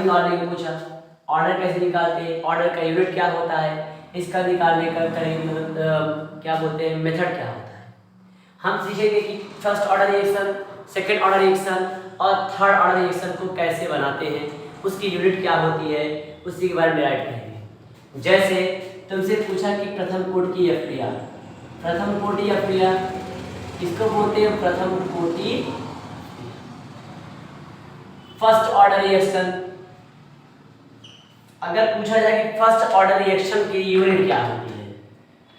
निकालने को पूछा, ऑर्डर कैसे निकालते हैं, ऑर्डर का यूनिट क्या होता है, इसका निकालने का क्या बोलते हैं, मेथड क्या होता है। हम सीखेंगे कि first order reaction, second order reaction और थर्ड ऑर्डर रिएक्शन को कैसे बनाते हैं, उसकी यूनिट क्या होती है, उसी के बारे में राइट करेंगे। जैसे तुमसे पूछा कि प्रथम कोटि की अफ्रिया, प्रथम कोटि अफ्रिया इसको बोलते हैं प्रथम कोटि फर्स्ट ऑर्डर रिएक्शन। अगर पूछा जाए कि फर्स्ट ऑर्डर रिएक्शन की यूनिट क्या होती है,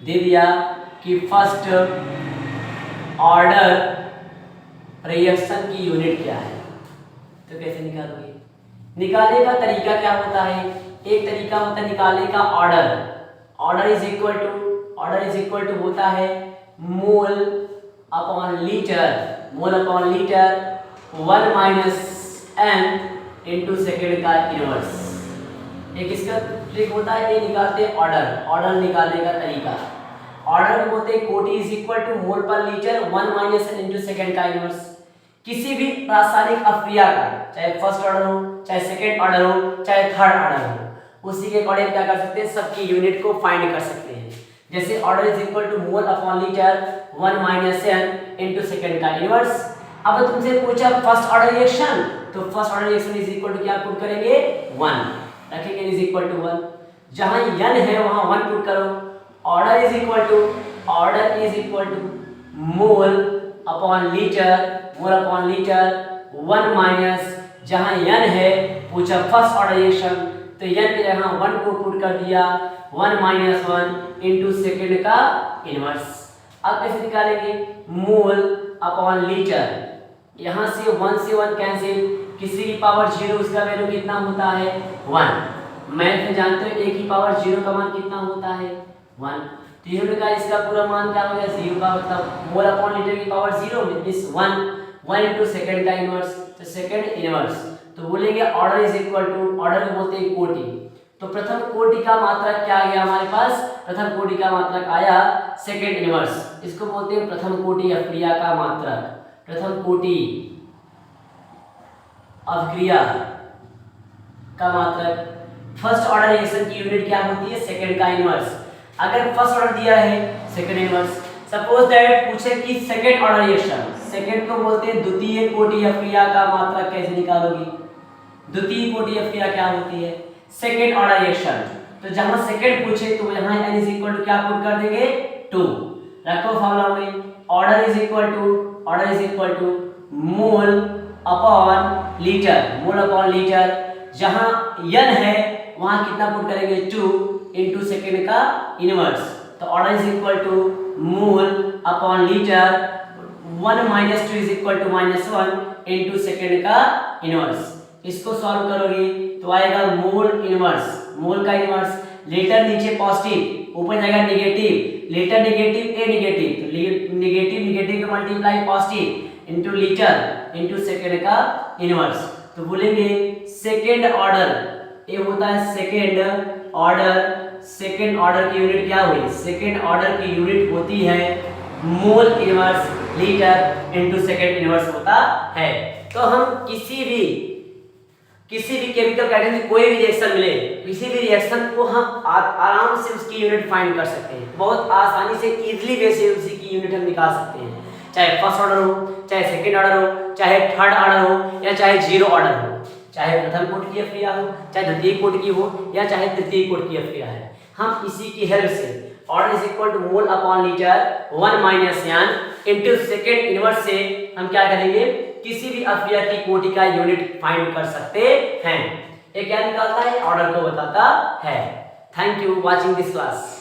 दे दिया कि फर्स्ट ऑर्डर रिएक्शन की यूनिट क्या है, तो कैसे निकालोगे। निकालने का तरीका क्या होता है, एक तरीका होता है निकालने का order, order is equal to होता है mole upon litre, mole upon litre 1 minus n into second का इनवर्स। एक इसका ट्रिक होता है, ये निकालते हैं ऑर्डर, ऑर्डर निकालने का तरीका। ऑर्डर में बोलते हैं कोटि इज इक्वल टू मोल पर litre 1 minus n into second का इनवर्स। किसी भी रासायनिक अफ्रिया का, चाहे फर्स्ट ऑर्डर हो, चाहे सेकेंड ऑर्डर हो, चाहे थर्ड ऑर्डर हो, उसी के अकॉर्डिंग क्या कर सकते हैं, सबकी यूनिट को फाइंड कर सकते हैं। जैसे order is equal to mole upon litre 1 minus n into second का इनवर्स। अब तुमसे पूछा फर्स्ट ऑर्डर रिएक्शन, तो first order reaction is equal to क्या पुट करेंगे, 1 रखेंगे, इज इक्वल टू 1। जहां n है वहां 1 पुट करो। Order is equal to mole upon litre 1 minus, जहां n है पूछा फर्स्ट ऑर्डर रिएक्शन, तो n के जगह 1 को पुट कर दिया, 1 माइनस 1 इंटू सेकेंड का इनवर्स। अब कैसे निकालेंगे, मोल अपॉन लीटर, यहाँ से 1 से 1 कैंसिल, किसी की पावर 0 उसका वैल्यू कितना होता है 1। मैथ में जानते हो a की पावर 0 का मान कितना होता है 1, तो ये का इसका पूरा मान क्या हो गया 0 का, मतलब मोल अपॉन लीटर की पावर 0 मींस 1 इंटू सेकेंड का इनवर्स, तो सेकेंड इनवर्स। तो बोलेंगे order is equal to, order को बोलते हैं कोटि, तो प्रथम कोटि का मात्रक क्या आ गया हमारे पास, प्रथम कोटि का मात्रक आया सेकेंड इनवर्स। इसको बोलते हैं प्रथम कोटि अफ्रिया का मात्रक, प्रथम कोटि अफ्रिया का मात्रक। फर्स्ट ऑर्डर रिएक्शन की यूनिट क्या होती है, सेकेंड का इनवर्स। अगर फर्स्ट ऑर्डर दिया है सेकेंड इनवर्स, सपोज दैट पूछे कि सेकेंड ऑर्डर रिएक्शन, सेकेंड को बोलते हैं द्वितीय कोटि अफ्रिया का मात्रक, कैसे निकालोगी। द्वितीय कोटि अफ्रिया क्या होती है, सेकेंड ऑर्डर रिएक्शन, तो जहां सेकेंड पूछे तो यहां n इज इक्वल टू क्या पुट कर देंगे 2, रखो फॉर्मूला में, order is equal to mole upon litre, जहां n है वहां कितना पुट करेंगे 2 इंटू सेकेंड का इनवर्स, तो order is equal to mole upon litre 1 minus 2 is equal to -1 into second का इनवर्स। इसको सॉल्व करोगे तो आएगा मोल का इनवर्स, लीटर नीचे पॉजिटिव ऊपर जाएगा नेगेटिव, लीटर नेगेटिव ए नेगेटिव, तो नेगेटिव को multiply positive into litre into second का इनवर्स। तो बोलेंगे सेकेंड ऑर्डर, ये होता है सेकेंड ऑर्डर की यूनिट क्या हुई, सेकेंड ऑर्डर की यूनिट होती है mole inverse litre into second inverse होता है। तो हम किसी भी केमिकल कैटेगरी में कोई भी रिएक्शन मिले, किसी भी रिएक्शन को हम आराम से उसकी यूनिट फाइंड कर सकते हैं, बहुत आसानी से इजीली वे से उसी की यूनिट हम निकाल सकते हैं, चाहे फर्स्ट ऑर्डर हो, चाहे सेकंड ऑर्डर हो, चाहे थर्ड ऑर्डर हो, या चाहे जीरो ऑर्डर हो, चाहे प्रथम कोटि की अफ्रिया हो, चाहे द्वितीय कोटि की हो, या चाहे तृतीय कोटि की अफ्रिया है। हम इसी की हेल्प से order is equal to mole upon litre 1 minus n into second inverse से हम क्या करेंगे, किसी भी अफ्रिया की कोटि का यूनिट फाइंड कर सकते हैं। ये क्या निकालता है, ऑर्डर को बताता है। Thank you watching this class.